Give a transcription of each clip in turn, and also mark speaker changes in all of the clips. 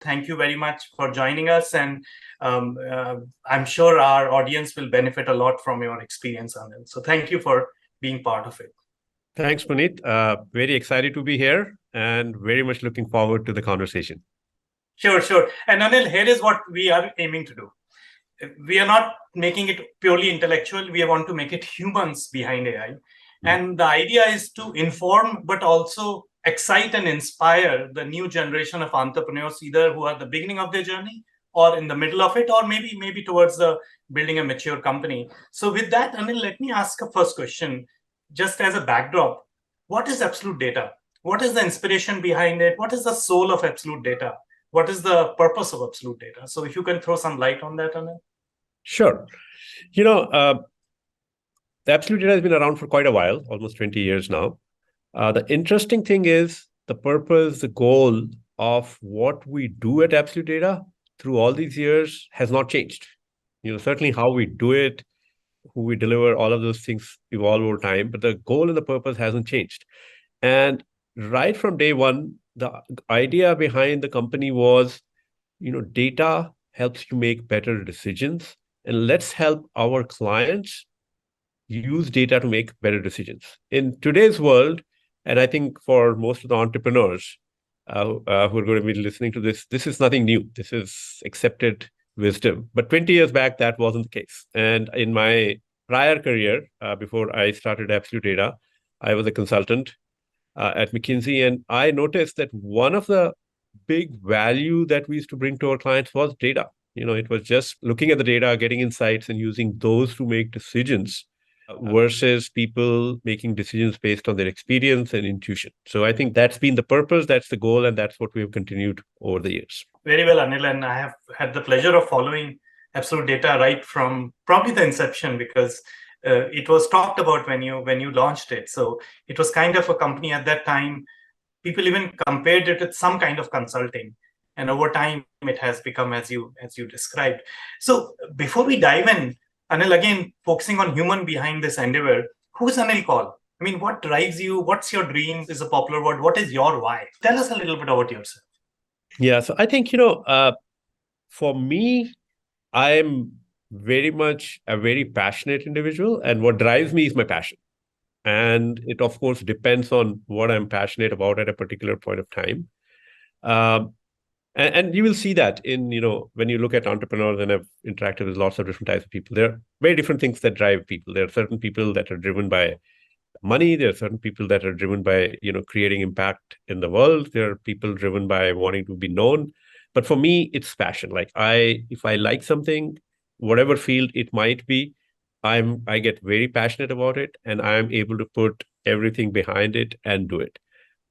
Speaker 1: thank you very much for joining us. And I'm sure our audience will benefit a lot from your experience, Anil. So thank you for being part of it.
Speaker 2: Thanks, Puneet. Very excited to be here and very much looking forward to the conversation.
Speaker 1: Sure. And Anil, here is what we are aiming to do. We are not making it purely intellectual. We want to make it humans behind AI. And the idea is to inform, but also excite and inspire the new generation of entrepreneurs, either who are at the beginning of their journey or in the middle of it, or maybe towards the building a mature company. So with that, Anil, let me ask a first question, just as a backdrop. What is Absolute Data? What is the inspiration behind it? What is the soul of Absolute Data? What is the purpose of Absolute Data? So if you can throw some light on that, Anil.
Speaker 2: Sure. The Absolute Data has been around for quite a while, almost 20 years now. The interesting thing is the purpose, the goal of what we do at Absolute Data through all these years has not changed. Certainly how we do it, who we deliver, all of those things evolve over time, but the goal and the purpose hasn't changed. And right from day one, the idea behind the company was, data helps you make better decisions, and let's help our clients use data to make better decisions. In today's world, and I think for most of the entrepreneurs who are going to be listening to this, this is nothing new. This is accepted wisdom. But 20 years back, that wasn't the case. And in my prior career, before I started Absolute Data, I was a consultant at McKinsey. And I noticed that one of the big value that we used to bring to our clients was data. It was just looking at the data, getting insights, and using those to make decisions versus people making decisions based on their experience and intuition. So I think that's been the purpose, that's the goal, and that's what we've continued over the years.
Speaker 1: Very well, Anil. And I have had the pleasure of following Absolute Data right from probably the inception, because it was talked about when you launched it. So it was kind of a company at that time. People even compared it with some kind of consulting. And over time, it has become as you described. So before we dive in, Anil, again, focusing on human behind this endeavor, who's Anil Kaul? I mean, what drives you? What's your dream is a popular word. What is your why? Tell us a little bit about yourself.
Speaker 2: Yeah, so I think, for me, I'm very much a very passionate individual, and what drives me is my passion. And it, of course, depends on what I'm passionate about at a particular point of time. And you will see that in, when you look at entrepreneurs, and I've interacted with lots of different types of people, there are very different things that drive people. There are certain people that are driven by money. There are certain people that are driven by, creating impact in the world. There are people driven by wanting to be known. But for me, it's passion. Like if I like something, whatever field it might be, I get very passionate about it, and I'm able to put everything behind it and do it.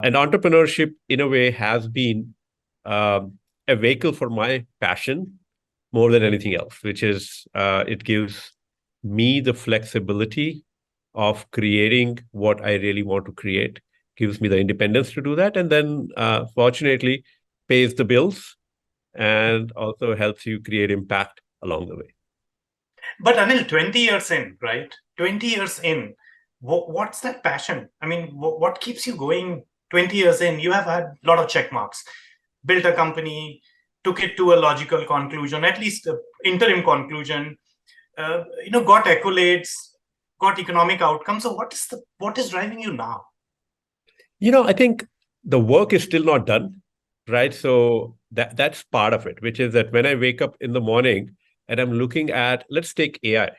Speaker 2: And entrepreneurship, in a way, has been a vehicle for my passion more than anything else, which is it gives me the flexibility of creating what I really want to create, gives me the independence to do that, and then fortunately pays the bills and also helps you create impact along the way.
Speaker 1: But Anil, 20 years in, right? 20 years in, what's that passion? I mean, what keeps you going 20 years in? You have had a lot of check marks, built a company, took it to a logical conclusion, at least an interim conclusion, got accolades, got economic outcomes. So what is driving you now?
Speaker 2: I think the work is still not done, right? So that's part of it, which is that when I wake up in the morning and I'm looking at, let's take AI,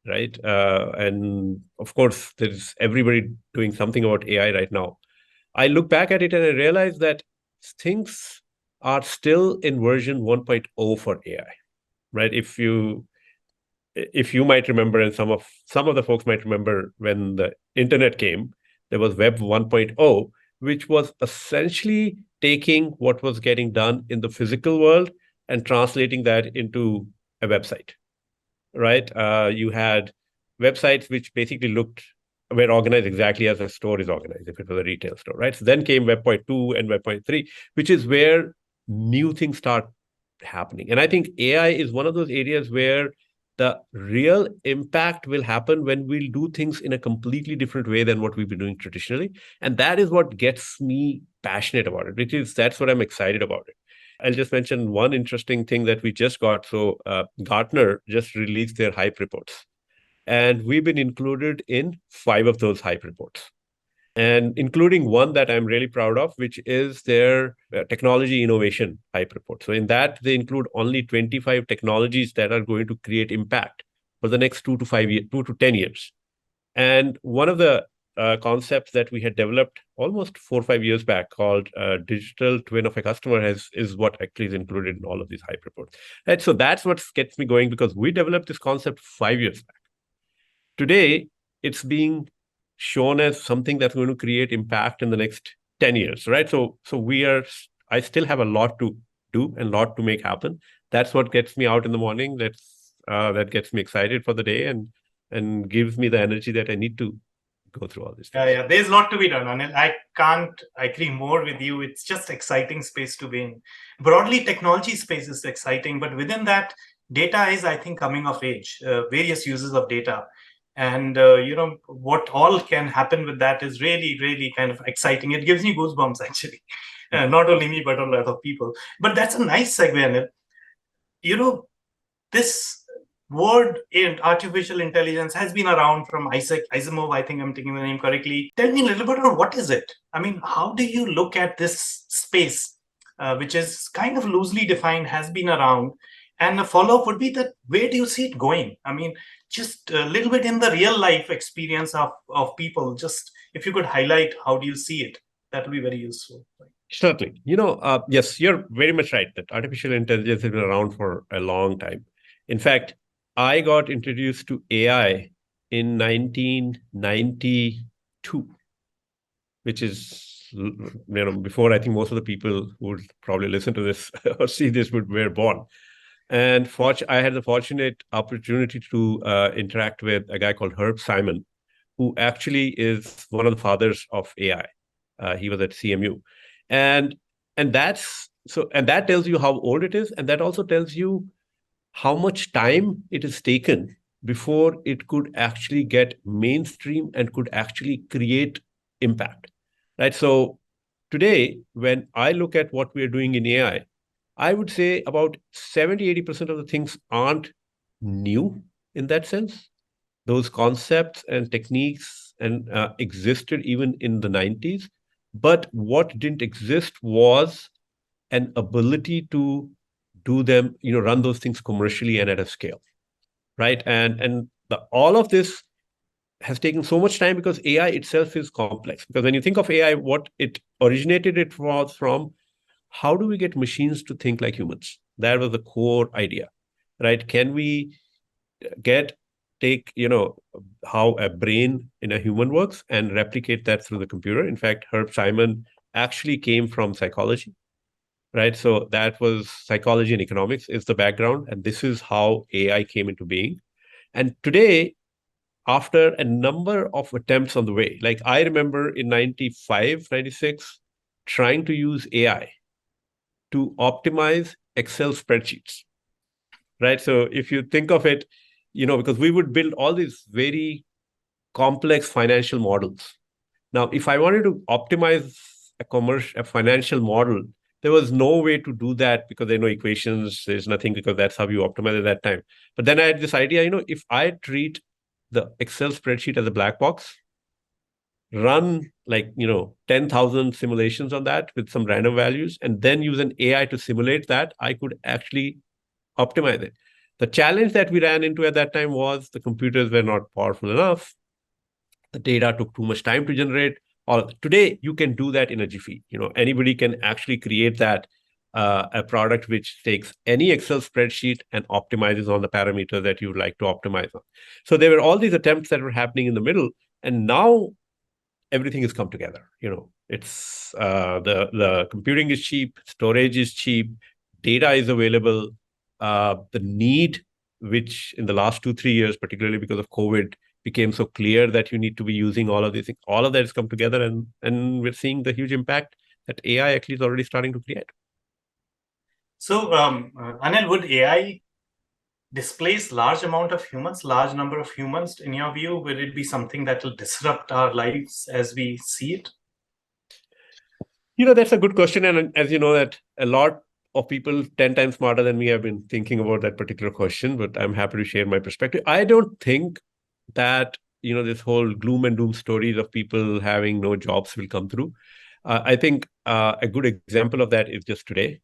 Speaker 2: right? And of course, there's everybody doing something about AI right now. I look back at it and I realize that things are still in version 1.0 for AI, right? If you might remember, and some of the folks might remember, when the internet came, there was Web 1.0, which was essentially taking what was getting done in the physical world and translating that into a website, right? You had websites which basically were organized exactly as a store is organized, if it was a retail store, right? So then came Web 2 and Web 3, which is where new things start happening. And I think AI is one of those areas where the real impact will happen when we'll do things in a completely different way than what we've been doing traditionally. And that is what gets me passionate about it, that's what I'm excited about it. I'll just mention one interesting thing that we just got. So Gartner just released their hype reports, and we've been included in 5 of those hype reports, and including one that I'm really proud of, which is their technology innovation hype report. So in that, they include only 25 technologies that are going to create impact for the next 2 to 10 years. And one of the concepts that we had developed almost 4 or 5 years back called digital twin of a customer is what actually is included in all of these hype reports. And so that's what gets me going, because we developed this concept 5 years back. Today, it's being shown as something that's going to create impact in the next 10 years, right? So I still have a lot to do and a lot to make happen. That's what gets me out in the morning. That gets me excited for the day and gives me the energy that I need to go through all this.
Speaker 1: Yeah, there's a lot to be done, Anil. I can't agree more with you. It's just exciting space to be in. Broadly, technology space is exciting, but within that, data is, I think, coming of age. Various uses of data, and what all can happen with that is really, really kind of exciting. It gives me goosebumps, actually. Not only me, but a lot of people. But that's a nice segue, Anil. This word in artificial intelligence has been around from Isaac Asimov. I think I'm taking the name correctly. Tell me a little bit about what is it? I mean, how do you look at this space, which is kind of loosely defined, has been around? And a follow-up would be that where do you see it going? I mean, just a little bit in the real life experience of people. Just if you could highlight how do you see it, that would be very useful.
Speaker 2: Certainly. Yes, you're very much right that artificial intelligence has been around for a long time. In fact, I got introduced to AI in 1992, which is, before I think most of the people who would probably listen to this or see this were born. And I had the fortunate opportunity to interact with a guy called Herb Simon, who actually is one of the fathers of AI. He was at CMU. And that tells you how old it is. And that also tells you how much time it has taken before it could actually get mainstream and could actually create impact, right? So today, when I look at what we are doing in AI, I would say about 70-80% of the things aren't new in that sense. Those concepts and techniques existed even in the 90s. But what didn't exist was an ability to do them, run those things commercially and at a scale, right? And all of this has taken so much time because AI itself is complex. Because when you think of AI, what it originated, it was from how do we get machines to think like humans? That was the core idea, right? Can we take how a brain in a human works and replicate that through the computer? In fact, Herb Simon actually came from psychology, right? So that was psychology and economics is the background. And this is how AI came into being. And today, after a number of attempts on the way, like I remember in 95, 96, trying to use AI to optimize Excel spreadsheets, right? So if you think of it, because we would build all these very complex financial models. Now, if I wanted to optimize a financial model, there was no way to do that because there are no equations, there's nothing, because that's how you optimize at that time. But then I had this idea, if I treat the Excel spreadsheet as a black box, run 10,000 simulations on that with some random values, and then use an AI to simulate that, I could actually optimize it. The challenge that we ran into at that time was the computers were not powerful enough. The data took too much time to generate. Today, you can do that in a jiffy. Anybody can actually create that a product which takes any Excel spreadsheet and optimizes on the parameter that you would like to optimize on. So there were all these attempts that were happening in the middle, and now everything has come together. It's the computing is cheap, storage is cheap, data is available. The need, which in the last 2-3 years, particularly because of COVID, became so clear that you need to be using all of these things. All of that has come together, and we're seeing the huge impact that AI actually is already starting to create.
Speaker 1: So, Anil, would AI displace large number of humans? In your view, will it be something that will disrupt our lives as we see it?
Speaker 2: That's a good question. And as you know, that a lot of people 10 times smarter than me have been thinking about that particular question, but I'm happy to share my perspective. I don't think that, this whole gloom and doom stories of people having no jobs will come through. I think a good example of that is just today.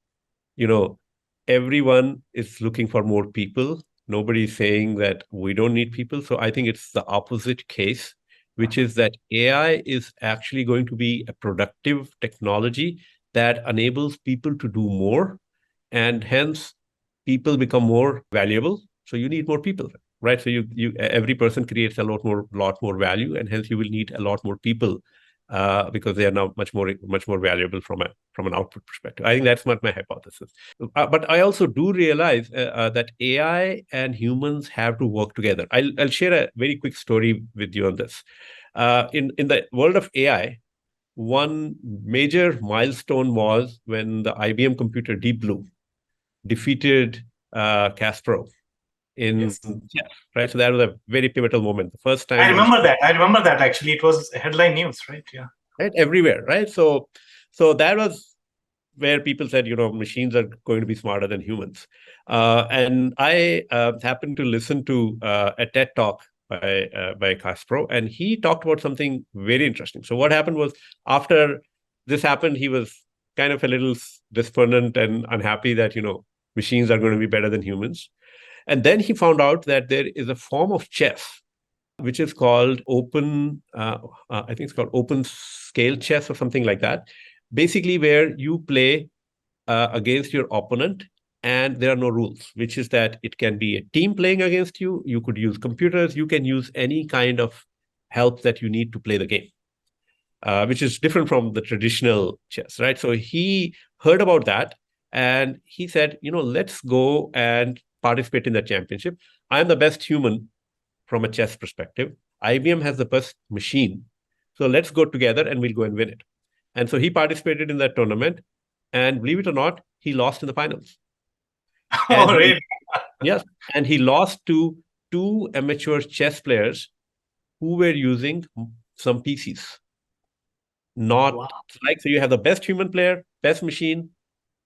Speaker 2: Everyone is looking for more people. Nobody is saying that we don't need people. So I think it's the opposite case, which is that AI is actually going to be a productive technology that enables people to do more, and hence people become more valuable. So you need more people, right? So you every person creates a lot more value, and hence you will need a lot more people because they are now much more valuable from an output perspective. I think that's not my hypothesis. But I also do realize that AI and humans have to work together. I'll share a very quick story with you on this. In the world of AI, one major milestone was when the IBM computer Deep Blue defeated Kasparov in
Speaker 1: Yes.
Speaker 2: chess, right? So that was a very pivotal moment. The first
Speaker 1: I
Speaker 2: time the
Speaker 1: remember that. I remember that actually. It was headline news, right? Yeah.
Speaker 2: right everywhere, right? So that was where people said, machines are going to be smarter than humans. And I happened to listen to a TED talk by Kasparov, and he talked about something very interesting. So what happened was, after this happened, he was kind of a little despondent and unhappy that machines are going to be better than humans. And then he found out that there is a form of chess which is called I think it's called open scale chess or something like that. Basically, where you play against your opponent and there are no rules, which is that it can be a team playing against you. You could use computers. You can use any kind of help that you need to play the game, which is different from the traditional chess, right? So he heard about that and he said, let's go and participate in that championship. I'm the best human from a chess perspective. IBM has the best machine. So let's go together and we'll go and win it. And so he participated in that tournament. And believe it or not, he lost in the finals. And
Speaker 1: Oh, really?
Speaker 2: yes, and he lost to two amateur chess players who were using some PCs. Not
Speaker 1: Wow.
Speaker 2: like, so you have the best human player, best machine,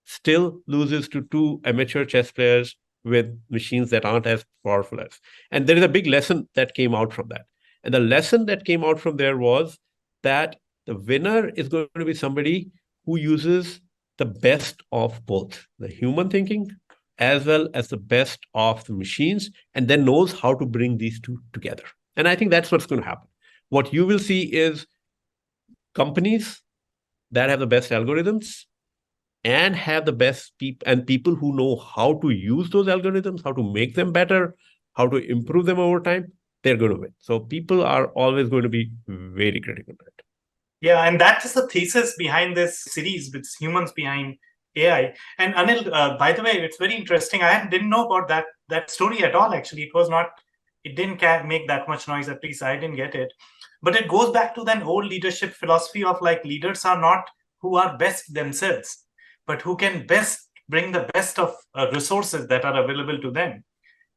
Speaker 2: still loses to two amateur chess players with machines that aren't as powerful as. And there is a big lesson that came out from that. And the lesson that came out from there was that the winner is going to be somebody who uses the best of both the human thinking as well as the best of the machines, and then knows how to bring these two together. And I think that's what's going to happen. What you will see is companies that have the best algorithms and have the best people who know how to use those algorithms, how to make them better, how to improve them over time, they're going to win. So people are always going to be very critical to it.
Speaker 1: Yeah, and that is the thesis behind this series with humans behind AI. And Anil, by the way, it's very interesting. I didn't know about that story at all. Actually, it didn't make that much noise. At least I didn't get it. But it goes back to that old leadership philosophy of like leaders are not who are best themselves, but who can best bring the best of resources that are available to them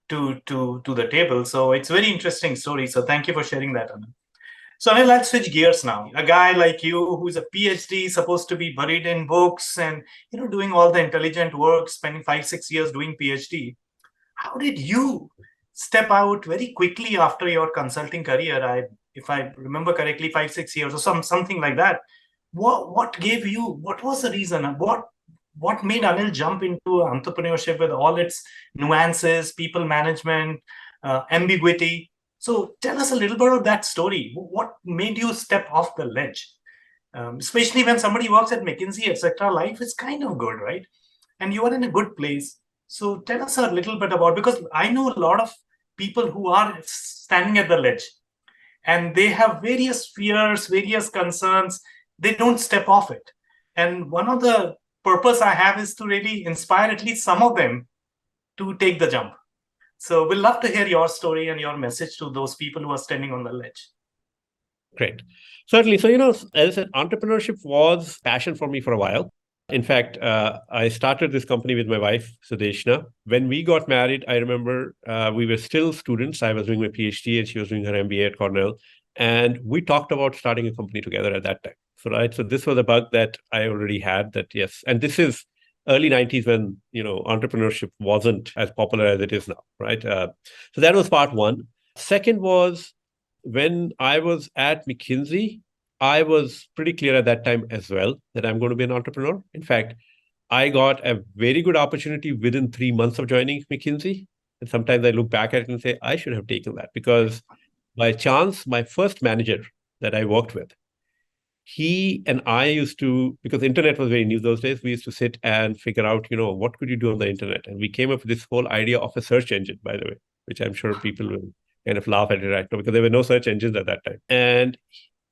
Speaker 1: to the table. So it's a very interesting story. So thank you for sharing that, Anil. So Anil, let's switch gears now. A guy like you who's a PhD, supposed to be buried in books and doing all the intelligent work, spending 5-6 years doing PhD. How did you step out very quickly after your consulting career? If I remember correctly, 5-6 years or something like that. What gave you? What was the reason? What made Anil jump into entrepreneurship with all its nuances, people management, ambiguity? So tell us a little bit of that story. What made you step off the ledge? Especially when somebody works at McKinsey, etc., life is kind of good, right? And you are in a good place. So tell us a little bit about, because I know a lot of people who are standing at the ledge and they have various fears, various concerns. They don't step off it. And one of the purpose I have is to really inspire at least some of them to take the jump. So we'd love to hear your story and your message to those people who are standing on the ledge.
Speaker 2: Great. Certainly. So, as I said, entrepreneurship was passion for me for a while. In fact, I started this company with my wife, Sudeshna. When we got married, I remember we were still students. I was doing my PhD and she was doing her MBA at Cornell. And we talked about starting a company together at that time. So, right. So this was a bug that I already had that, yes. And this is early 90s when, entrepreneurship wasn't as popular as it is now, right? So that was part one. Second was when I was at McKinsey, I was pretty clear at that time as well that I'm going to be an entrepreneur. In fact, I got a very good opportunity within 3 months of joining McKinsey. And sometimes I look back at it and say, I should have taken that because by chance, my first manager that I worked with, he and I used to, because internet was very new those days, we used to sit and figure out, what could you do on the internet? And we came up with this whole idea of a search engine, by the way, which I'm sure people will kind of laugh at it right now because there were no search engines at that time. And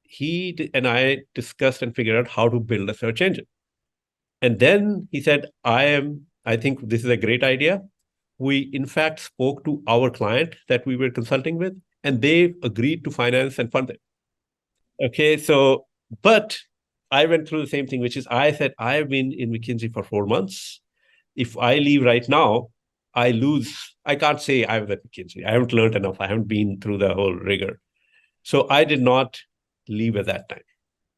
Speaker 2: he and I discussed and figured out how to build a search engine. And then he said, I think this is a great idea. We, in fact, spoke to our client that we were consulting with, and they agreed to finance and fund it. Okay, so, but I went through the same thing, which is I said, I've been in McKinsey for 4 months. If I leave right now, I lose. I can't say I was at McKinsey. I haven't learned enough. I haven't been through the whole rigor. So I did not leave at that time.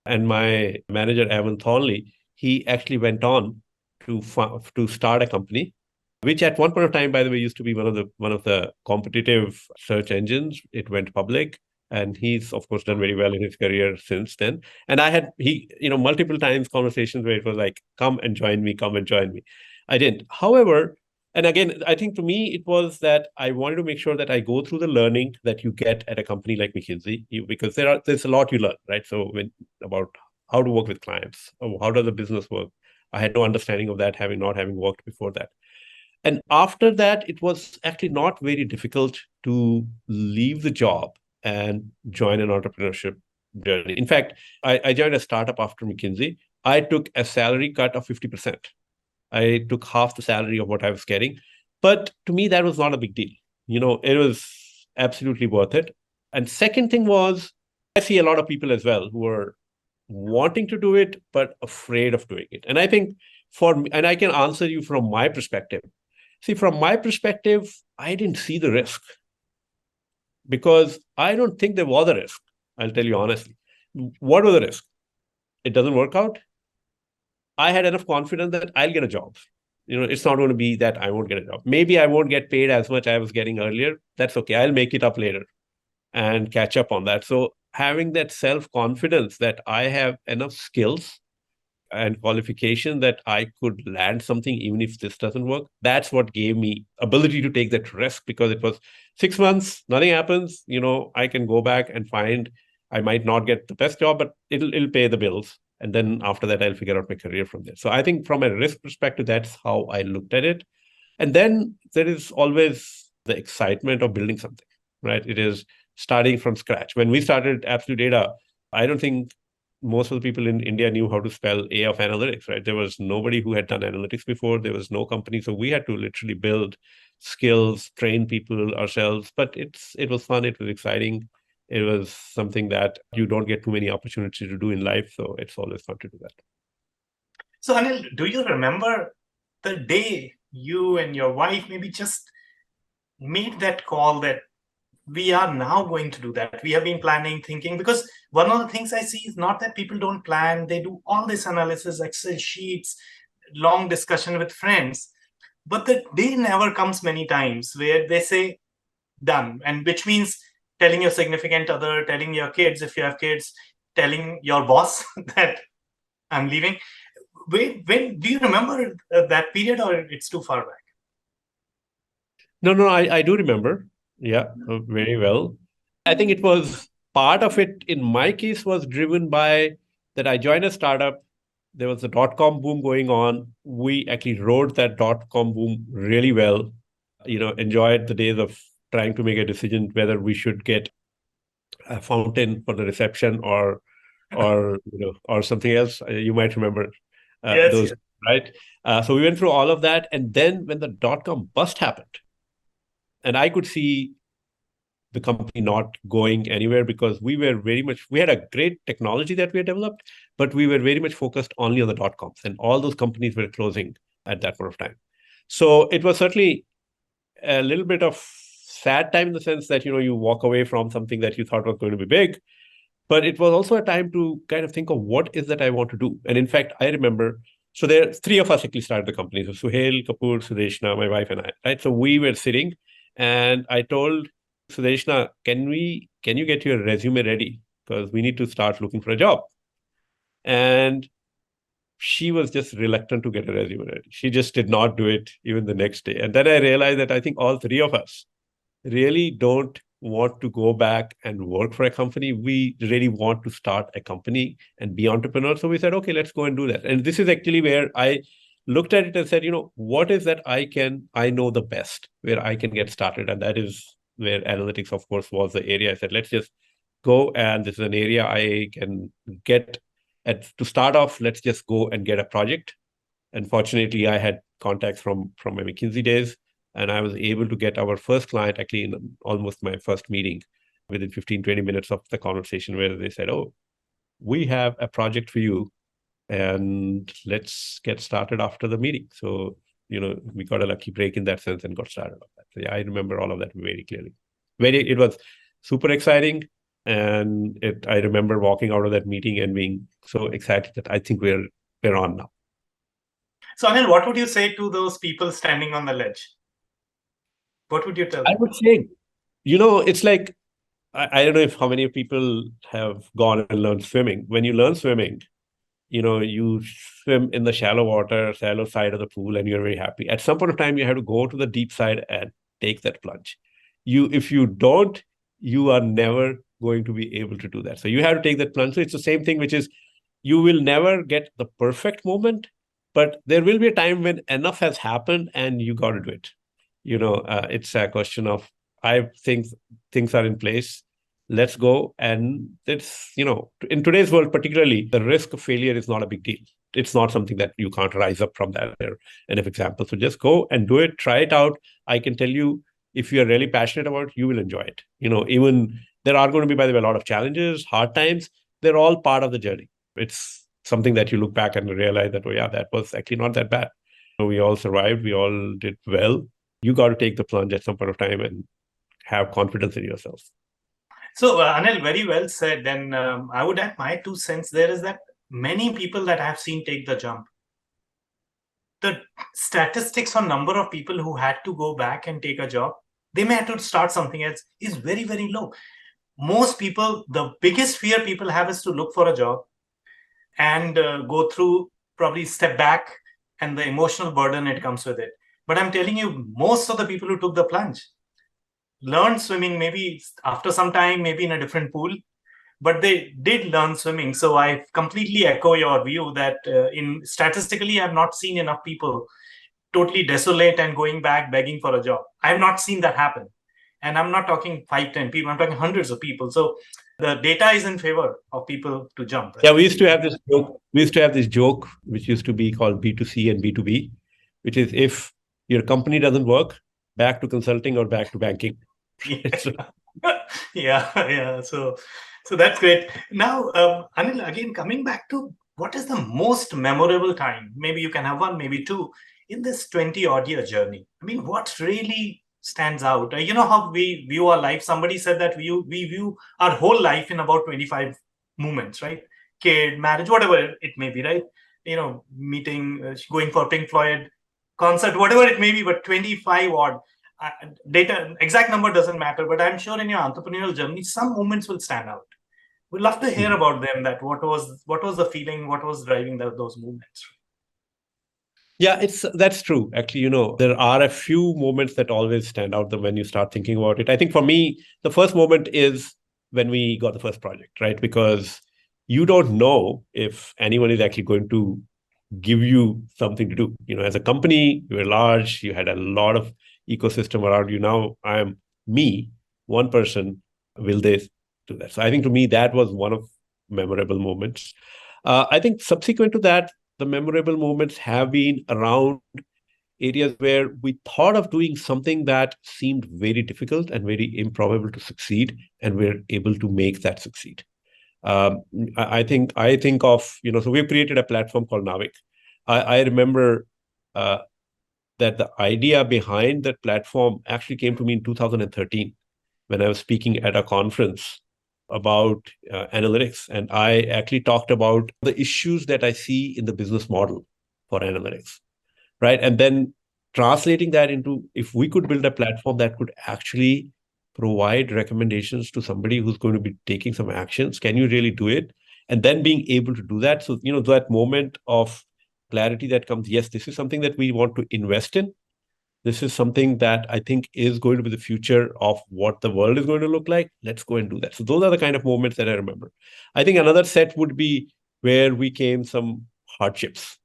Speaker 2: And my manager, Evan Thornley, he actually went on to start a company, which at one point of time, by the way, used to be one of the competitive search engines. It went public, and he's of course done very well in his career since then. And I had multiple times conversations where it was like, come and join me, come and join me. I didn't. However, and again, I think to me it was that I wanted to make sure that I go through the learning that you get at a company like McKinsey, because there's a lot you learn, right? So about how to work with clients, or how does the business work. I had no understanding of that, not having worked before that. And after that, it was actually not very difficult to leave the job and join an entrepreneurship journey. In fact, I joined a startup after McKinsey. I took a salary cut of 50%. I took half the salary of what I was getting. But to me, that was not a big deal. It was absolutely worth it. And second thing was, I see a lot of people as well who are wanting to do it, but afraid of doing it. And I think and I can answer you from my perspective. See, from my perspective, I didn't see the risk because I don't think there was a risk. I'll tell you honestly. What was the risk? It doesn't work out. I had enough confidence that I'll get a job. It's not going to be that I won't get a job. Maybe I won't get paid as much I was getting earlier. That's okay. I'll make it up later and catch up on that. So having that self-confidence that I have enough skills and qualification that I could land something even if this doesn't work, that's what gave me ability to take that risk, because it was 6 months, nothing happens. I can go back and find, I might not get the best job, but it'll pay the bills. And then after that, I'll figure out my career from there. So I think from a risk perspective, that's how I looked at it. And then there is always the excitement of building something, right? It is starting from scratch. When we started Absolute Data, I don't think most of the people in India knew how to spell A of analytics, right? There was nobody who had done analytics before. There was no company. So we had to literally build skills, train people ourselves. But it was fun. It was exciting. It was something that you don't get too many opportunities to do in life. So it's always fun to do that.
Speaker 1: So Anil, do you remember the day you and your wife maybe just made that call that we are now going to do that? We have been planning, thinking, because one of the things I see is not that people don't plan. They do all this analysis, Excel sheets, long discussion with friends. But the day never comes many times where they say, done. And which means telling your significant other, telling your kids, if you have kids, telling your boss that I'm leaving. When do you remember that period, or it's too far back?
Speaker 2: No, I do remember. Yeah, very well. I think it was part of it in my case was driven by that I joined a startup. There was a dot-com boom going on. We actually rode that dot-com boom really well. Enjoyed the days of trying to make a decision whether we should get a fountain for the reception or something else. You might remember
Speaker 1: Yes,
Speaker 2: those,
Speaker 1: yes.
Speaker 2: right? So we went through all of that, and then when the dot-com bust happened, and I could see the company not going anywhere because we had a great technology that we had developed, but we were very much focused only on the dot-coms, and all those companies were closing at that point of time. So it was certainly a little bit of sad time in the sense that, you walk away from something that you thought was going to be big, but it was also a time to kind of think of what is that I want to do. And in fact, I remember So there, three of us actually started the company. So Suhail, Kapoor, Sudeshna, my wife and I, right? So we were sitting and I told Sudeshna, can you get your resume ready? Because we need to start looking for a job. And she was just reluctant to get a resume ready. She just did not do it even the next day. And then I realized that I think all three of us really don't want to go back and work for a company. We really want to start a company and be entrepreneurs. So we said, okay, let's go and do that. And this is actually where I looked at it and said, what is that I know the best, where I can get started. And that is where analytics, of course, was the area. I said, let's just go. And this is an area I can get to start off. Let's just go and get a project. And fortunately, I had contacts from my McKinsey days, and I was able to get our first client actually in almost my first meeting within 15, 20 minutes of the conversation, where they said, oh, we have a project for you and let's get started after the meeting. So, we got a lucky break in that sense and got started on that. So yeah, I remember all of that very clearly. It was super exciting. And I remember walking out of that meeting and being so excited that I think we're on now.
Speaker 1: So Anil, what would you say to those people standing on the ledge? What would you tell them?
Speaker 2: I would say, it's like, I don't know if how many people have gone and learned swimming. When you learn swimming, you swim in the shallow side of the pool, and you're very happy. At some point of time, you have to go to the deep side and take that plunge. If you don't, you are never going to be able to do that. So you have to take that plunge. So it's the same thing, which is you will never get the perfect moment, but there will be a time when enough has happened and you got to do it. It's a question of, I think things are in place. Let's go. And it's, in today's world, particularly, the risk of failure is not a big deal. It's not something that you can't rise up from that. There enough examples. So just go and do it, try it out. I can tell you, if you're really passionate about it, you will enjoy it. Even there are going to be, by the way, a lot of challenges, hard times. They're all part of the journey. It's something that you look back and realize that, oh yeah, that was actually not that bad. We all survived. We all did well. You got to take the plunge at some point of time and have confidence in yourself.
Speaker 1: So Anil, very well said. And I would add my 2 cents there is that many people that I have seen take the jump, the statistics on number of people who had to go back and take a job, they may have to start something else, is very, very low. Most people, the biggest fear people have is to look for a job and go through, probably step back, and the emotional burden it comes with it. But I'm telling you, most of the people who took the plunge learned swimming, maybe after some time, maybe in a different pool, but they did learn swimming. So I completely echo your view that statistically, I've not seen enough people totally desolate and going back begging for a job. I have not seen that happen. And I'm not talking 5, 10 people, I'm talking hundreds of people. So the data is in favor of people to jump. Right?
Speaker 2: Yeah, we used to have this joke, which used to be called B2C and B2B, which is, if your company doesn't work, back to consulting or back to banking.
Speaker 1: Yeah. So that's great. Now, Anil, again, coming back to what is the most memorable time? Maybe you can have one, maybe two, in this 20-odd year journey. I mean, what really stands out? You know how we view our life. Somebody said that we view our whole life in about 25 moments, right? Kid, marriage, whatever it may be, right? Meeting, going for Pink Floyd concert, whatever it may be, but 25 odd. Data, exact number doesn't matter, but I'm sure in your entrepreneurial journey, some moments will stand out. We'd love to hear about them. That what was the feeling, what was driving those movements?
Speaker 2: Yeah, that's true. Actually, there are a few moments that always stand out when you start thinking about it. I think for me, the first moment is when we got the first project, right? Because you don't know if anyone is actually going to give you something to do. As a company, you were large, you had a lot of ecosystem around you. Now I am me, one person, will they do that? So I think to me, that was one of memorable moments. I think subsequent to that, the memorable moments have been around areas where we thought of doing something that seemed very difficult and very improbable to succeed, and we're able to make that succeed. I think of, so we've created a platform called Navik. I remember that the idea behind that platform actually came to me in 2013 when I was speaking at a conference about analytics. And I actually talked about the issues that I see in the business model for analytics, right? And then translating that into, if we could build a platform that could actually provide recommendations to somebody who's going to be taking some actions, can you really do it? And then being able to do that. So, that moment of clarity that comes, yes, this is something that we want to invest in. This is something that I think is going to be the future of what the world is going to look like. Let's go and do that. So those are the kind of moments that I remember. I think another set would be where we came some hardships.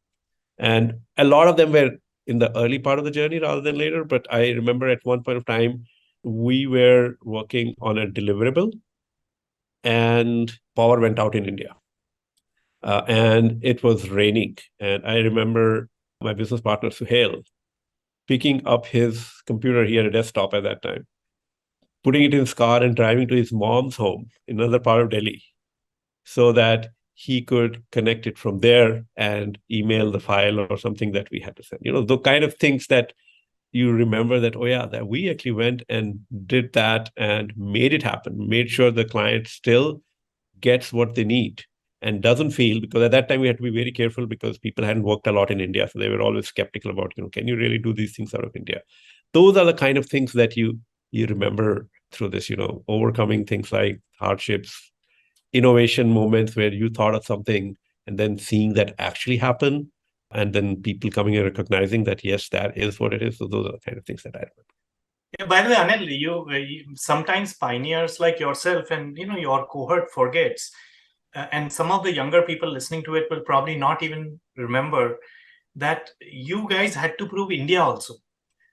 Speaker 2: And a lot of them were in the early part of the journey rather than later. But I remember at one point of time, we were working on a deliverable and power went out in India. And it was raining. And I remember my business partner, Suhail, picking up his computer. He had a desktop at that time, putting it in his car and driving to his mom's home in another part of Delhi so that he could connect it from there and email the file or something that we had to send. The kind of things that you remember that, oh yeah, that we actually went and did that and made it happen, made sure the client still gets what they need and doesn't feel, because at that time we had to be very careful because people hadn't worked a lot in India. So they were always skeptical about, can you really do these things out of India? Those are the kind of things that you remember through this, overcoming things like hardships, innovation moments where you thought of something and then seeing that actually happen. And then people coming and recognizing that, yes, that is what it is. So those are the kind of things that I remember.
Speaker 1: Yeah, by the way, Anil, you sometimes pioneers like yourself and your cohort forgets, and some of the younger people listening to it will probably not even remember that you guys had to prove India also.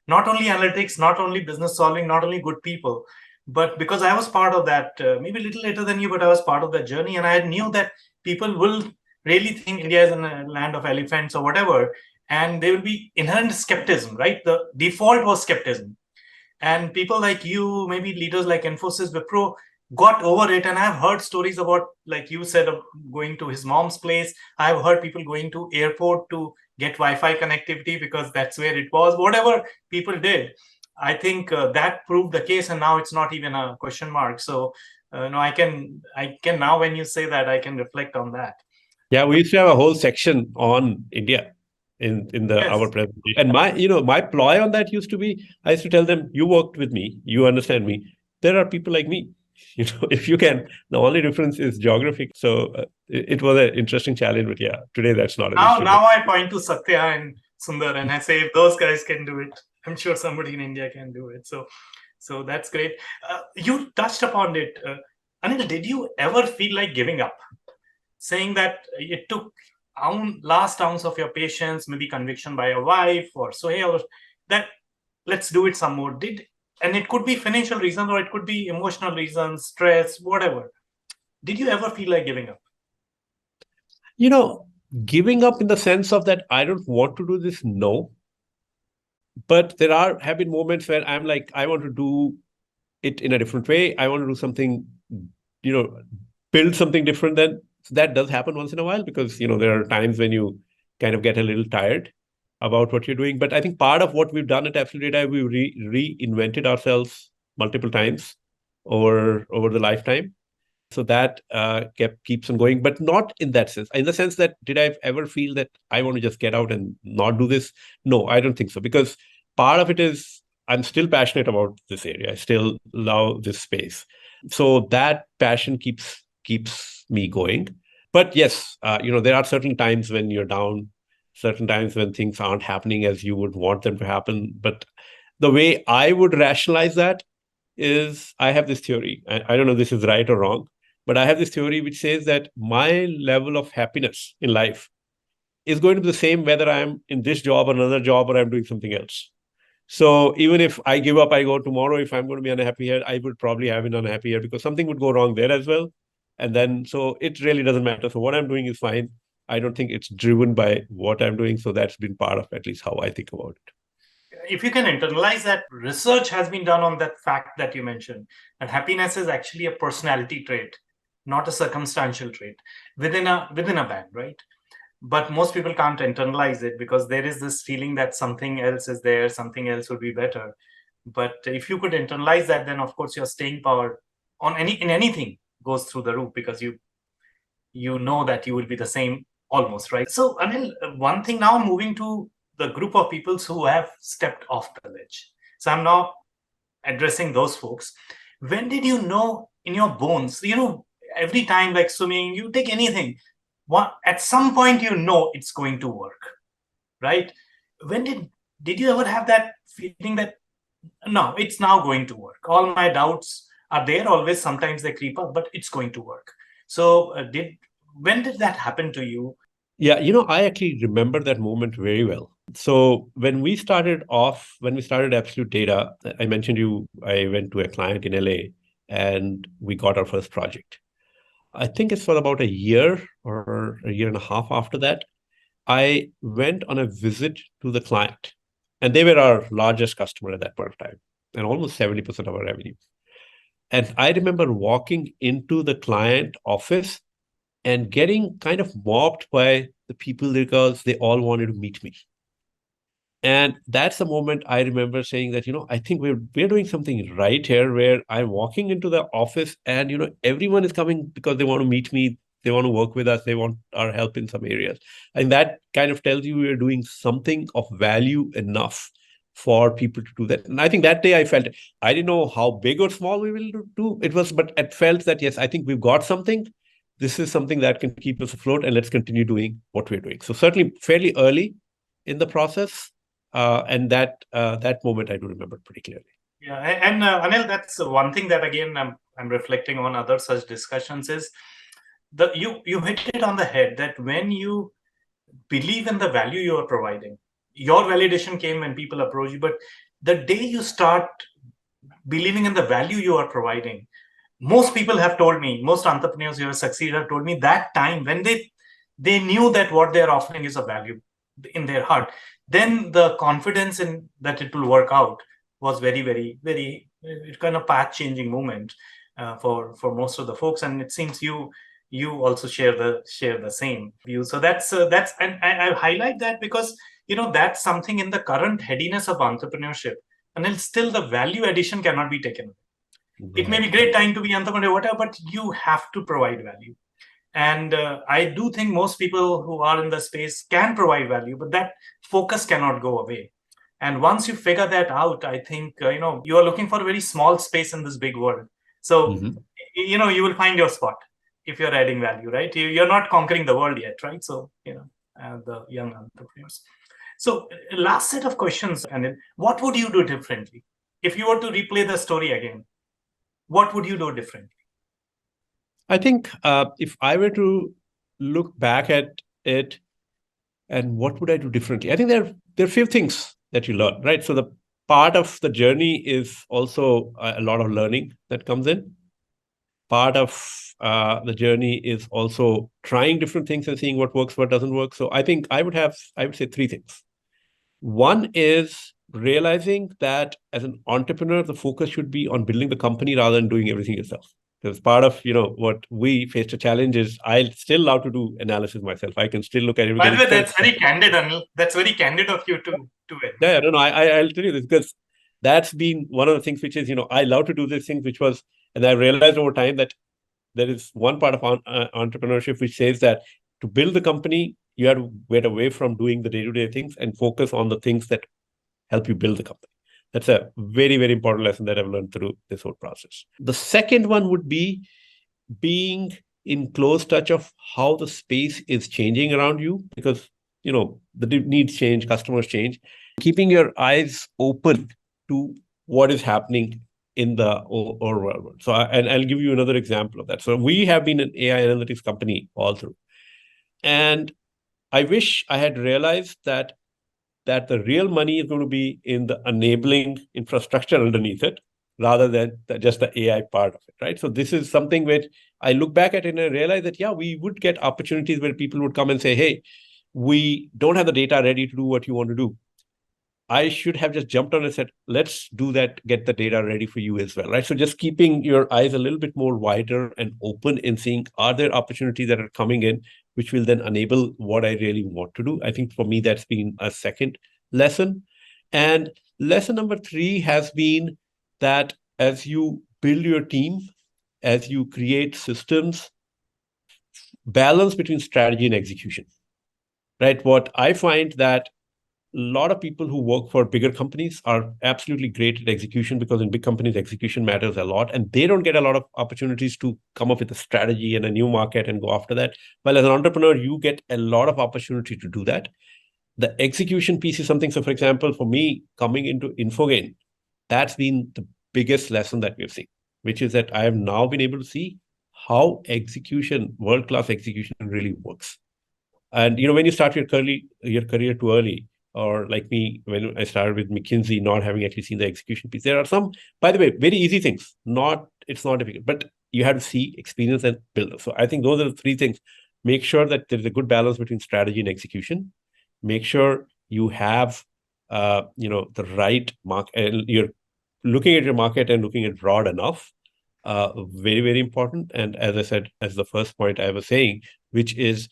Speaker 1: Not only analytics, not only business solving, not only good people, but because I was part of that, maybe a little later than you, but I was part of that journey, and I knew that people will really think India is a land of elephants or whatever, and there will be inherent skepticism, right? The default was skepticism. And people like you, maybe leaders like Infosys, Wipro, got over it. And I've heard stories about, like you said, of going to his mom's place. I've heard people going to airport to get Wi-Fi connectivity because that's where it was. Whatever people did, I think that proved the case, and now it's not even a question mark. So, no, I can now, when you say that, I can reflect on that.
Speaker 2: Yeah, we used to have a whole section on India in
Speaker 1: Yes.
Speaker 2: our presentation. And my ploy on that used to be, I used to tell them, you worked with me, you understand me. There are people like me. If you can, the only difference is geographic. So it was an interesting challenge, but yeah, today that's not an issue.
Speaker 1: Now I point to Satya and Sundar and I say, if those guys can do it, I'm sure somebody in India can do it. So that's great. You touched upon it. Anil, did you ever feel like giving up? Saying that it took last ounce of your patience, maybe conviction by your wife or so, hey, or that let's do it some more. And it could be financial reasons or it could be emotional reasons, stress, whatever. Did you ever feel like giving up?
Speaker 2: Giving up in the sense of that I don't want to do this, no. But there have been moments where I'm like, I want to do it in a different way. I want to do something, build something different than. So that does happen once in a while because, there are times when you kind of get a little tired about what you're doing. But I think part of what we've done at Absolutdata, we reinvented ourselves multiple times over the lifetime. So that keeps on going, but not in that sense. In the sense that, did I ever feel that I want to just get out and not do this? No, I don't think so. Because part of it is I'm still passionate about this area. I still love this space. So that passion keeps me going. But yes, there are certain times when you're down, certain times when things aren't happening as you would want them to happen. But the way I would rationalize that is I have this theory. I don't know if this is right or wrong, but I have this theory which says that my level of happiness in life is going to be the same whether I'm in this job or another job or I'm doing something else. So even if I give up, I go tomorrow, if I'm going to be unhappy here, I would probably have an unhappy here because something would go wrong there as well. And then, so it really doesn't matter. So what I'm doing is fine. I don't think it's driven by what I'm doing. So that's been part of at least how I think about it.
Speaker 1: If you can internalize that, research has been done on that fact that you mentioned, that happiness is actually a personality trait, not a circumstantial trait within a band, right? But most people can't internalize it because there is this feeling that something else is there, something else would be better. But if you could internalize that, then of course your staying power in anything goes through the roof because you know that you will be the same almost, right? So, Anil, one thing now, moving to the group of people who have stepped off the ledge. So I'm now addressing those folks. When did you know in your bones, every time, like swimming, you take anything, at some point you know it's going to work, right? When did you ever have that feeling that no, it's now going to work? All my doubts are there always, sometimes they creep up, but it's going to work. So when did that happen to you?
Speaker 2: Yeah, I actually remember that moment very well. So when we started Absolute Data, I mentioned I went to a client in LA and we got our first project. I think it's for about a year or a year and a half after that, I went on a visit to the client, and they were our largest customer at that point of time, and almost 70% of our revenue. And I remember walking into the client office and getting kind of mobbed by the people because they all wanted to meet me. And that's the moment I remember saying that, I think we're doing something right here, where I'm walking into the office and, everyone is coming because they want to meet me. They want to work with us. They want our help in some areas. And that kind of tells you we're doing something of value enough for people to do that. And I think that day I felt, I didn't know how big or small we will do it was, but it felt that, yes, I think we've got something. This is something that can keep us afloat, and let's continue doing what we're doing. So certainly fairly early in the process, and that moment I do remember pretty clearly.
Speaker 1: Yeah, and Anil, that's one thing that again I'm reflecting on other such discussions is you hit it on the head that when you believe in the value you are providing, your validation came when people approach you, but the day you start believing in the value you are providing, most people have told me, most entrepreneurs who have succeeded have told me that time when they knew that what they're offering is a value in their heart, then the confidence in that it will work out was very, very, very kind of path changing moment for most of the folks. And it seems you also share the same view. So that's and I highlight that because that's something in the current headiness of entrepreneurship, and then still the value addition cannot be taken away. It may be great time to be entrepreneur, whatever, but you have to provide value. And I do think most people who are in the space can provide value, but that focus cannot go away. And once you figure that out, I think you are looking for a very small space in this big world. So you will find your spot if you're adding value, right? You're not conquering the world yet, right? So the young entrepreneurs. So last set of questions, and what would you do differently if you were to replay the story again? What would you do differently?
Speaker 2: I think if I were to look back at it and what would I do differently, I think there are a few things that you learn, right? So the part of the journey is also a lot of learning that comes in. Part of the journey is also trying different things and seeing what works, what doesn't work. So I think I would say three things. One is realizing that as an entrepreneur, the focus should be on building the company rather than doing everything yourself. Because part of what we faced a challenge is I still love to do analysis myself. I can still look at everything.
Speaker 1: By the way, that's very candid, Anil. That's very candid of you to it.
Speaker 2: Yeah, no, I'll tell you this because that's been one of the things which is, I love to do this thing, and I realized over time that there is one part of entrepreneurship which says that to build the company, you have to get away from doing the day-to-day things and focus on the things that help you build the company. That's a very, very important lesson that I've learned through this whole process. The second one would be being in close touch of how the space is changing around you, because the needs change, customers change. Keeping your eyes open to what is happening in the overall world. So, and I'll give you another example of that. So we have been an AI analytics company all through, and I wish I had realized that the real money is going to be in the enabling infrastructure underneath it, rather than just the AI part of it, right? So this is something which I look back at and I realize that, yeah, we would get opportunities where people would come and say, hey, we don't have the data ready to do what you want to do. I should have just jumped on and said, let's do that, get the data ready for you as well, right? So just keeping your eyes a little bit more wider and open and seeing, are there opportunities that are coming in, which will then enable what I really want to do? I think for me, that's been a second lesson. And lesson number 3 has been that as you build your team, as you create systems, balance between strategy and execution. right? What I find that a lot of people who work for bigger companies are absolutely great at execution, because in big companies, execution matters a lot, and they don't get a lot of opportunities to come up with a strategy and a new market and go after that. Well, as an entrepreneur, you get a lot of opportunity to do that. The execution piece is something. So, for example, for me, coming into Infogain, that's been the biggest lesson that we've seen, which is that I have now been able to see how execution, world-class execution, really works. And when you start your career too early, or like me, when I started with McKinsey, not having actually seen the execution piece, there are some, by the way, very easy things. It's not difficult, but you have to see, experience, and build. So I think those are the three things. Make sure that there's a good balance between strategy and execution. Make sure you have, the right market, and you're looking at your market and looking at broad enough. Very, very important. And as I said, as the first point I was saying, which is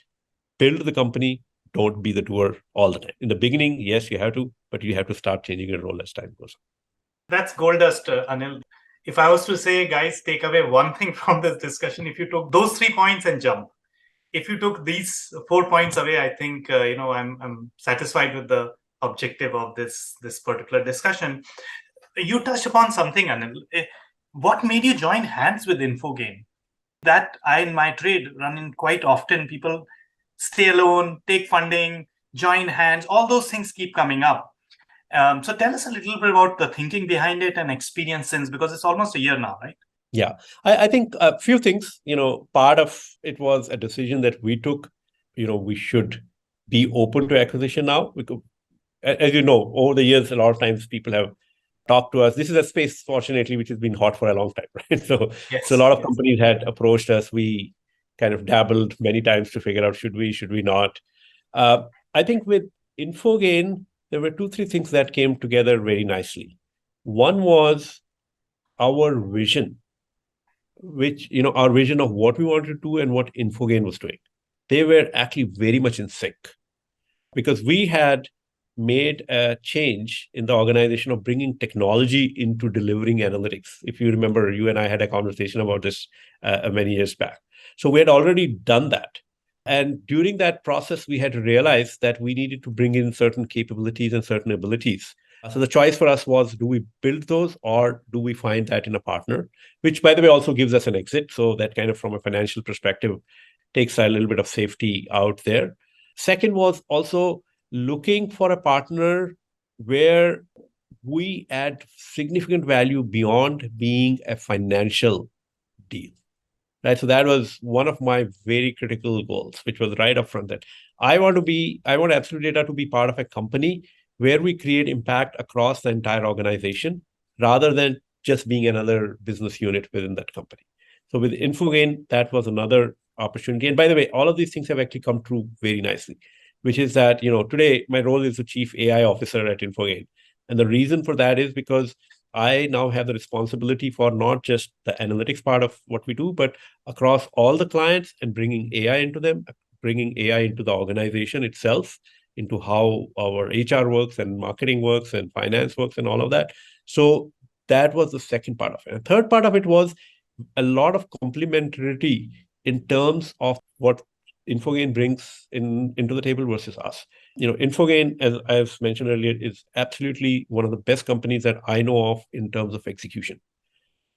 Speaker 2: build the company, don't be the doer all the time. In the beginning, yes, you have to, but you have to start changing your role as time goes on.
Speaker 1: That's gold dust, Anil. If I was to say, guys, take away one thing from this discussion, if you took those 3 points and jump, if you took these 4 points away, I think I'm satisfied with the objective of this particular discussion. You touched upon something, Anil. What made you join hands with Infogain? That I, in my trade, run in quite often. People stay alone, take funding, join hands. All those things keep coming up. So tell us a little bit about the thinking behind it and experience since, because it's almost a year now, right?
Speaker 2: Yeah, I think a few things. Part of it was a decision that we took. We should be open to acquisition now. As you know, over the years, a lot of times people have talked to us. This is a space, fortunately, which has been hot for a long time, right? So a lot of companies had approached us. We kind of dabbled many times to figure out, should we not? I think with Infogain, there were 2, 3 things that came together very nicely. One was our vision, our vision of what we wanted to do and what Infogain was doing. They were actually very much in sync, because we had made a change in the organization of bringing technology into delivering analytics. If you remember, you and I had a conversation about this many years back. So we had already done that. And during that process, we had to realize that we needed to bring in certain capabilities and certain abilities. So the choice for us was, do we build those, or do we find that in a partner, which, by the way, also gives us an exit. So that kind of, from a financial perspective, takes a little bit of safety out there. Second was also looking for a partner where we add significant value beyond being a financial deal. Right. So that was one of my very critical goals, which was right up front, that I want Absolutdata to be part of a company where we create impact across the entire organization, rather than just being another business unit within that company. So with Infogain, that was another opportunity. And by the way, all of these things have actually come true very nicely, which is that, today my role is the Chief AI Officer at Infogain. And the reason for that is because I now have the responsibility for not just the analytics part of what we do, but across all the clients, and bringing AI into them, bringing AI into the organization itself, into how our HR works and marketing works and finance works and all of that. So that was the second part of it. And third part of it was a lot of complementarity in terms of what Infogain brings into the table versus us. Infogain, as I've mentioned earlier, is absolutely one of the best companies that I know of in terms of execution.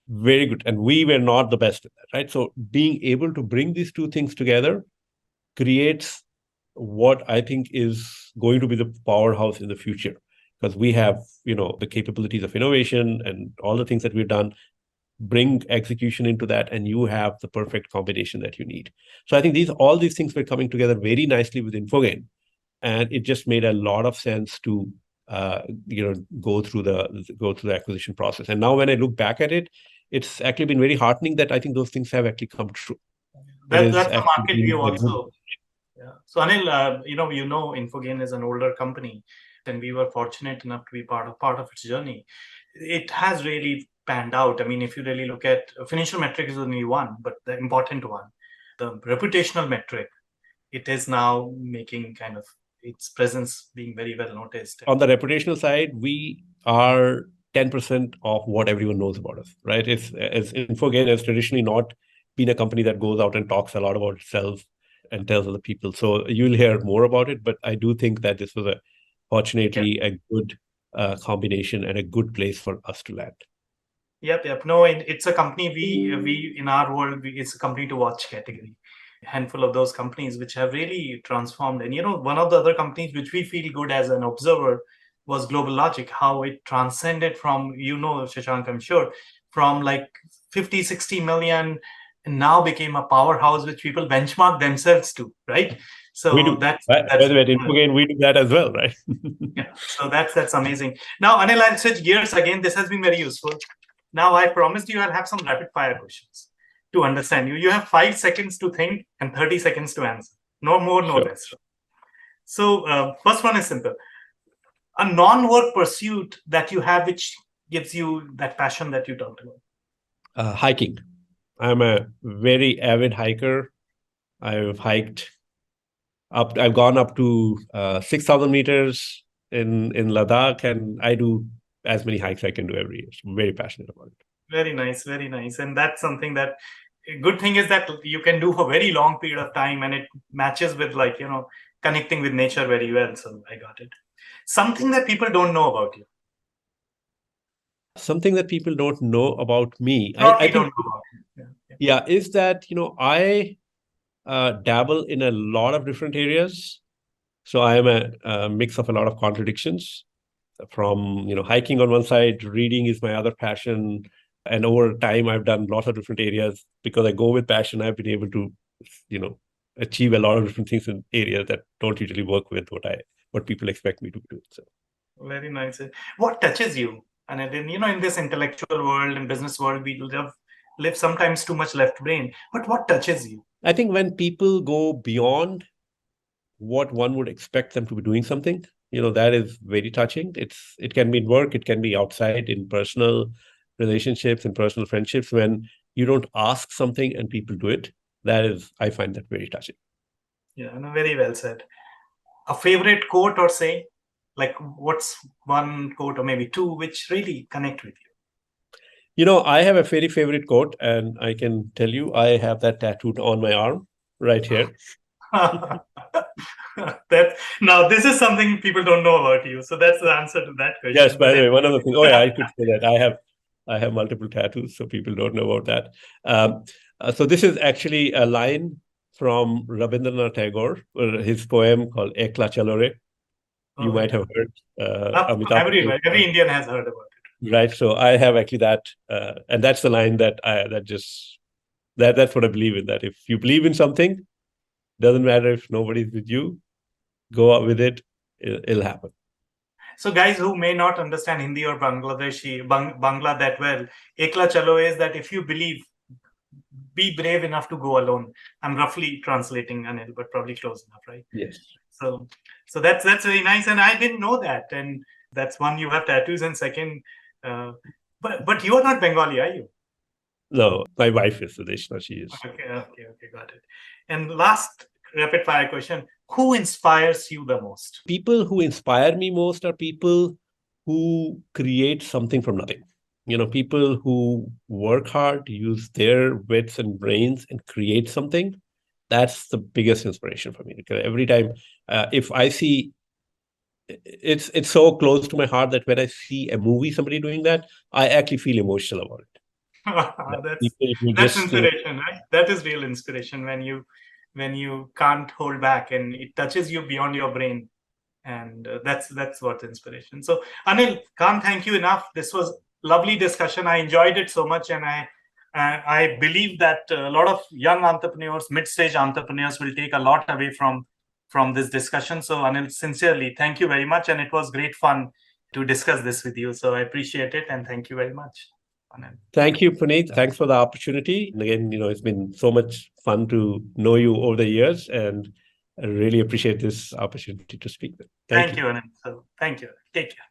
Speaker 2: Very good. And we were not the best at that, right? So being able to bring these 2 things together creates what I think is going to be the powerhouse in the future, because we have, the capabilities of innovation and all the things that we've done. Bring execution into that, and you have the perfect combination that you need. So I think all these things were coming together very nicely with Infogain, and it just made a lot of sense to go through the acquisition process. And now when I look back at it, it's actually been very heartening that I think those things have actually come true.
Speaker 1: That's the market view also. Yeah. So Anil, Infogain is an older company, and we were fortunate enough to be part of its journey. It has really panned out. I mean, if you really look at financial metric is only one, but the important one, the reputational metric, it is now making kind of its presence being very well noticed.
Speaker 2: On the reputational side, we are 10% of what everyone knows about us, right? As Infogain has traditionally not been a company that goes out and talks a lot about itself. and tells other people. So you'll hear more about it, but I do think that this was fortunately a good combination and a good place for us to land.
Speaker 1: Yep. No, it's a company we in our world, it's a company to watch category. A handful of those companies which have really transformed. And one of the other companies which we feel good as an observer was Global Logic, how it transcended from, Shashank, I'm sure, from like 50, 60 million, and now became a powerhouse which people benchmark themselves to, right? So
Speaker 2: we do.
Speaker 1: that's
Speaker 2: By the way, at Infogain, we do that as well, right?
Speaker 1: yeah. So that's amazing. Now, Anil, I'll switch gears again. This has been very useful. Now, I promised you I'll have some rapid fire questions to understand you. You have 5 seconds to think and 30 seconds to answer. No more, no
Speaker 2: Sure.
Speaker 1: less. So, first one is simple. A non-work pursuit that you have which gives you that passion that you talked about.
Speaker 2: Hiking. I'm a very avid hiker. I've hiked up. I've gone up to 6,000 meters in Ladakh, and I do as many hikes I can do every year. So I'm very passionate about it.
Speaker 1: Very nice, very nice. And that's something that good thing is that you can do for a very long period of time, and it matches with connecting with nature very well. So I got it. Something that people don't know about you.
Speaker 2: Something that people don't know about me,
Speaker 1: Or
Speaker 2: I
Speaker 1: we don't
Speaker 2: think,
Speaker 1: know about you.
Speaker 2: yeah, is that I dabble in a lot of different areas. So I am a mix of a lot of contradictions. From hiking on one side, reading is my other passion, and over time I've done lots of different areas. Because I go with passion, I've been able to achieve a lot of different things in areas that don't usually work with what people expect me to do. So
Speaker 1: very nice. What touches you? And then in this intellectual world and business world, we live sometimes too much left brain. But what touches you?
Speaker 2: I think when people go beyond what one would expect them to be doing something, that is very touching. It can be in work, it can be outside in personal relationships and personal friendships. When you don't ask something and people do it, I find that very touching.
Speaker 1: Yeah, very well said. A favorite quote or say, like what's one quote or maybe two which really connect with you?
Speaker 2: I have a very favorite quote, and I can tell you I have that tattooed on my arm right here.
Speaker 1: Now this is something people don't know about you, so that's the answer to that question.
Speaker 2: Yes, by the way, one of the things. Oh yeah, I could say that I have multiple tattoos, so people don't know about that. So this is actually a line from Rabindranath Tagore, his poem called Ekla Chalo Re. You might have heard.
Speaker 1: Every Indian has heard about it.
Speaker 2: Right. So I have actually that, and that's the line that's what I believe in. That if you believe in something, doesn't matter if nobody's with you, go out with it. It'll happen.
Speaker 1: So guys who may not understand Hindi or Bangla that well, Ekla Chalo is that if you believe, be brave enough to go alone. I'm roughly translating, Anil, but probably close enough, right?
Speaker 2: Yes.
Speaker 1: So that's very nice, and I didn't know that. And that's one, you have tattoos, and second, but you are not Bengali, are you?
Speaker 2: No, my wife is Sudeshna. She is.
Speaker 1: Okay, got it. And last rapid fire question: who inspires you the most?
Speaker 2: People who inspire me most are people who create something from nothing. People who work hard, use their wits and brains and create something. That's the biggest inspiration for me. Because every time, if I see, it's so close to my heart that when I see a movie, somebody doing that, I actually feel emotional about it.
Speaker 1: That's inspiration, right? That is real inspiration when you can't hold back and it touches you beyond your brain, and that's what's inspiration. So Anil, can't thank you enough. This was lovely discussion. I enjoyed it so much, and I believe that a lot of young entrepreneurs, mid-stage entrepreneurs, will take a lot away from this discussion. So Anil, sincerely, thank you very much, and it was great fun to discuss this with you. So I appreciate it, and thank you very much.
Speaker 2: Thank you, Puneet. Thanks for the opportunity. And again, it's been so much fun to know you over the years, and I really appreciate this opportunity to speak with.
Speaker 1: Thank you, Anand. So, thank you. Take care.